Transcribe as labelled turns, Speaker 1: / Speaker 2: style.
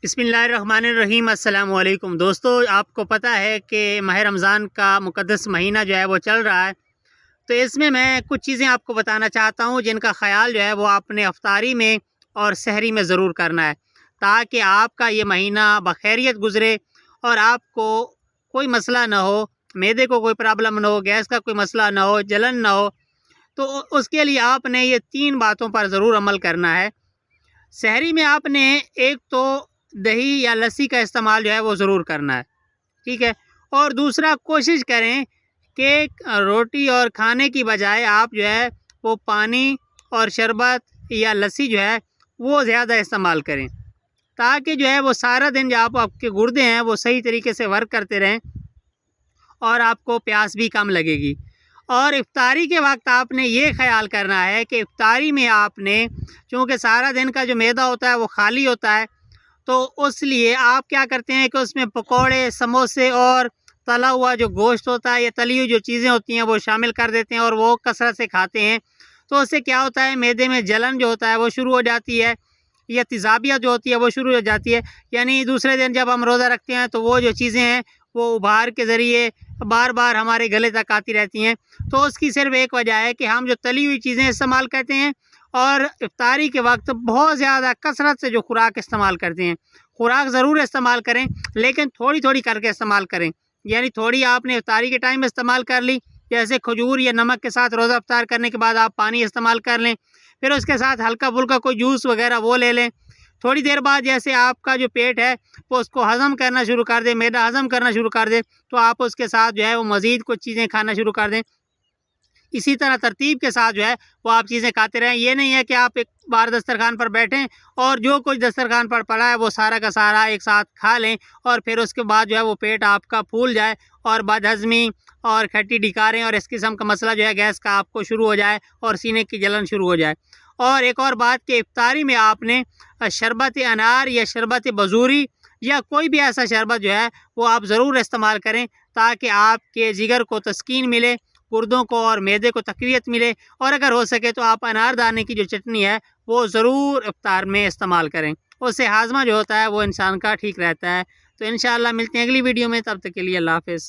Speaker 1: बिस्मिल्लाहिर्रहमानिर्रहीम। अस्सलाम वालेकुम दोस्तों, आपको पता है कि माह रमज़ान का मुक़द्दस महीना जो है वो चल रहा है। तो इसमें मैं कुछ चीज़ें आपको बताना चाहता हूँ जिनका ख़्याल जो है वो आपने अफ्तारी में और सहरी में ज़रूर करना है, ताकि आपका ये महीना बख़ैरियत गुज़रे और आपको कोई मसला ना हो, मैदे को कोई प्रॉब्लम ना हो, गैस का कोई मसला ना हो, जलन ना हो। तो उसके लिए आपने ये 3 बातों पर ज़रूर अमल करना है। सहरी में आपने एक तो दही या लस्सी का इस्तेमाल जो है वो ज़रूर करना है, ठीक है। और दूसरा, कोशिश करें कि रोटी और खाने की बजाय आप जो है वो पानी और शरबत या लस्सी जो है वो ज़्यादा इस्तेमाल करें, ताकि जो है वो सारा दिन जो आपके गुर्दे हैं वो सही तरीके से वर्क करते रहें और आपको प्यास भी कम लगेगी। और इफ्तारी के वक्त आपने ये ख्याल करना है कि इफ्तारी में आपने, चूँकि सारा दिन का जो मैदा होता है वो खाली होता है, तो इसलिए आप क्या करते हैं कि उसमें पकोड़े, समोसे और तला हुआ जो गोश्त होता है या तली हुई जो चीज़ें होती हैं वो शामिल कर देते हैं और वो कसरत से खाते हैं। तो उससे क्या होता है, मैदे में जलन जो होता है वो शुरू हो जाती है या तेज़ाबियत जो होती है वो शुरू हो जाती है। यानी दूसरे दिन जब हम रोज़ा रखते हैं तो वो जो चीज़ें हैं वो उबार के ज़रिए बार बार हमारे गले तक आती रहती हैं। तो उसकी सिर्फ एक वजह है कि हम जो तली हुई चीज़ें इस्तेमाल करते हैं और इफ्तारी के वक्त बहुत ज़्यादा कसरत से जो खुराक इस्तेमाल करते हैं। खुराक ज़रूर इस्तेमाल करें, लेकिन थोड़ी थोड़ी करके इस्तेमाल करें। यानी थोड़ी आपने इफ्तारी के टाइम इस्तेमाल कर ली, जैसे खजूर या नमक के साथ रोज़ा इफ्तार करने के बाद आप पानी इस्तेमाल कर लें, फिर उसके साथ हल्का फुल्का कोई जूस वगैरह वो ले लें। थोड़ी देर बाद जैसे आपका जो पेट है वो उसको हज़म करना शुरू कर दे, मैदा हज़म करना शुरू कर दे, तो आप उसके साथ जो है वो मज़ीद कुछ चीज़ें खाना शुरू कर दें। इसी तरह तरतीब के साथ जो है वो आप चीज़ें खाते रहें। ये नहीं है कि आप एक बार दस्तरखान पर बैठें और जो कुछ दस्तरखान पर पड़ा है वो सारा का सारा एक साथ खा लें और फिर उसके बाद जो है वो पेट आपका फूल जाए और बदहज़मी और खट्टी डिकारें और इस किस्म का मसला जो है गैस का आपको शुरू हो जाए और सीने की जलन शुरू हो जाए। और एक और बात कि इफ्तारी में आपने शरबत अनार या शरबत बजूरी या कोई भी ऐसा शरबत जो है वो आप ज़रूर इस्तेमाल करें, ताकि आपके जिगर को तस्कीन मिले, गुर्दों को और मैदे को तक़वियत मिले। और अगर हो सके तो आप अनारदाने की जो चटनी है वो ज़रूर इफ्तार में इस्तेमाल करें, उससे हाज़मा जो होता है वो इंसान का ठीक रहता है। तो इंशाअल्लाह मिलते हैं अगली वीडियो में, तब तक के लिए अल्लाह हाफ़िज़।